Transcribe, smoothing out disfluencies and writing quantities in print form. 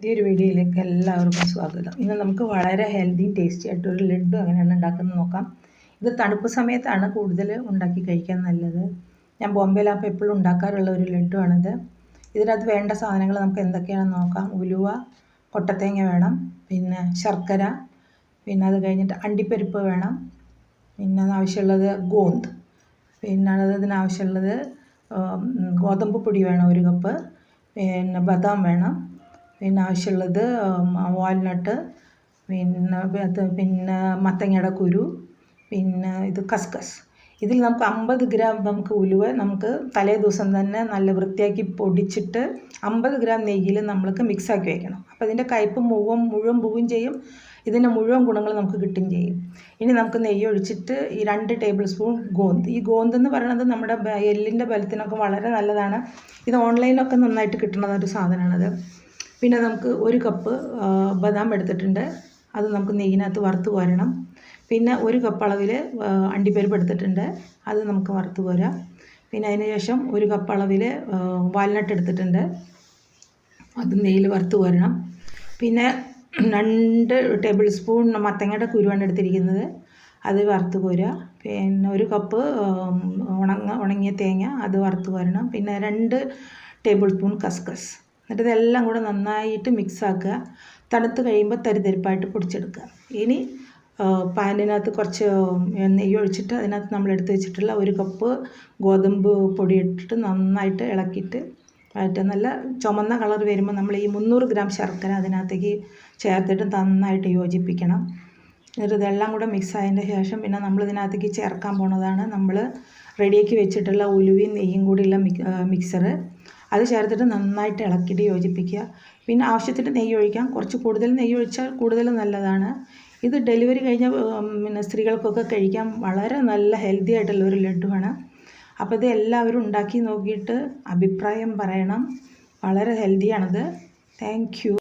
പുതിയൊരു വീഡിയോയിലേക്ക് എല്ലാവർക്കും സ്വാഗതം. ഇന്ന് നമുക്ക് വളരെ ഹെൽത്തിയും ടേസ്റ്റി ആയിട്ടൊരു ലഡ്ഡു എങ്ങനെയാണ് ഉണ്ടാക്കുന്നത് നോക്കാം. ഇത് തണുപ്പ് സമയത്താണ് കൂടുതൽ ഉണ്ടാക്കി കഴിക്കാൻ നല്ലത്. ഞാൻ ബോംബെയിലാകുമ്പോൾ എപ്പോഴും ഉണ്ടാക്കാറുള്ള ഒരു ലഡ്ഡു ആണിത്. ഇതിനകത്ത് വേണ്ട സാധനങ്ങൾ നമുക്ക് എന്തൊക്കെയാണെന്ന് നോക്കാം. ഉലുവ, കൊട്ടത്തേങ്ങ വേണം, പിന്നെ ശർക്കര, പിന്നെ അത് കഴിഞ്ഞിട്ട് അണ്ടിപ്പരിപ്പ് വേണം, പിന്നെ ആവശ്യമുള്ളത് ഗോന്ത്, പിന്നെ അതിനാവശ്യമുള്ളത് ഗോതമ്പ് പൊടി വേണം 1 കപ്പ്, പിന്നെ ബദാം വേണം, പിന്നെ ആവശ്യമുള്ളത് വാൽനട്ട്, പിന്നെ മത്തങ്ങയുടെ കുരു, പിന്നെ ഇത് കസ്കസ്. ഇതിൽ നമുക്ക് 50 ഗ്രാം നമുക്ക് ഉലുവ നമുക്ക് തലേ ദിവസം തന്നെ നല്ല വൃത്തിയാക്കി പൊടിച്ചിട്ട് 50 ഗ്രാം നെയ്യിൽ നമ്മൾക്ക് മിക്സാക്കി വയ്ക്കണം. അപ്പോൾ ഇതിൻ്റെ കയ്പ്പ് മുഴുവൻ പോവുകയും ചെയ്യും, ഇതിൻ്റെ മുഴുവൻ ഗുണങ്ങൾ നമുക്ക് കിട്ടുകയും ചെയ്യും. ഇനി നമുക്ക് നെയ്യ് ഒഴിച്ചിട്ട് ഈ 2 ടേബിൾ സ്പൂൺ ഗോന്ത്. ഈ ഗോന്ത് എന്ന് പറയുന്നത് നമ്മുടെ എല്ലിൻ്റെ ബലത്തിനൊക്കെ വളരെ നല്ലതാണ്. ഇത് ഓൺലൈനിലൊക്കെ നന്നായിട്ട് കിട്ടുന്ന ഒരു സാധനമാണത്. പിന്നെ നമുക്ക് 1 കപ്പ് ബദാം എടുത്തിട്ടുണ്ട്, അത് നമുക്ക് നെയ്യിനകത്ത് വറുത്ത് കോരണം. പിന്നെ 1 കപ്പ് അളവിൽ അണ്ടിപ്പരിപ്പ് എടുത്തിട്ടുണ്ട്, അത് നമുക്ക് വറുത്ത് കോരാം. പിന്നെ അതിന് ശേഷം 1 കപ്പ് അളവിൽ വാൽനട്ട് എടുത്തിട്ടുണ്ട്, അത് നെയ്യിൽ വറുത്ത് കോരണം. പിന്നെ 2 ടേബിൾ സ്പൂൺ മത്തങ്ങയുടെ കുരുവാണ് എടുത്തിരിക്കുന്നത്, അത് വറുത്ത് കോരുക. പിന്നെ 1 കപ്പ് ഉണങ്ങിയ തേങ്ങ, അത് വറുത്ത് കോരണം. പിന്നെ 2 ടേബിൾ സ്പൂൺ കസ്കസ്. എന്നിട്ട് ഇതെല്ലാം കൂടെ നന്നായിട്ട് മിക്സാക്കുക. തണുത്ത് കഴിയുമ്പോൾ തരിതരിപ്പായിട്ട് പൊടിച്ചെടുക്കുക. ഇനി പാനിനകത്ത് കുറച്ച് നെയ്യ് ഒഴിച്ചിട്ട് അതിനകത്ത് നമ്മൾ എടുത്ത് വെച്ചിട്ടുള്ള 1 കപ്പ് ഗോതമ്പ് പൊടി ഇട്ടിട്ട് നന്നായിട്ട് ഇളക്കിയിട്ട് നല്ല ചുമന്ന കളർ വരുമ്പോൾ നമ്മൾ ഈ 300 ഗ്രാം ശർക്കര അതിനകത്തേക്ക് ചേർത്തിട്ട് നന്നായിട്ട് യോജിപ്പിക്കണം. എന്നിട്ട് ഇതെല്ലാം കൂടെ മിക്സ് ആയതിൻ്റെ ശേഷം പിന്നെ നമ്മൾ ഇതിനകത്തേക്ക് ചേർക്കാൻ പോണതാണ് നമ്മൾ റെഡിയാക്കി വെച്ചിട്ടുള്ള ഉലുവയും നെയ്യും കൂടിയുള്ള മിക്സറ്. അത് ചേർത്തിട്ട് നന്നായിട്ട് ഇളക്കിയിട്ട് യോജിപ്പിക്കുക. പിന്നെ ആവശ്യത്തിന് നെയ്യ് ഒഴിക്കാം, കുറച്ച് കൂടുതൽ നെയ്യ് ഒഴിച്ചാൽ കൂടുതൽ നല്ലതാണ്. ഇത് ഡെലിവറി കഴിഞ്ഞ പിന്നെ സ്ത്രീകൾക്കൊക്കെ കഴിക്കാൻ വളരെ നല്ല ഹെൽത്തി ആയിട്ടുള്ള ഒരു ലഡ്ഡുവാണ്. അപ്പോൾ ഇത് എല്ലാവരും ഉണ്ടാക്കി നോക്കിയിട്ട് അഭിപ്രായം പറയണം. വളരെ ഹെൽത്തിയാണത്. Thank you.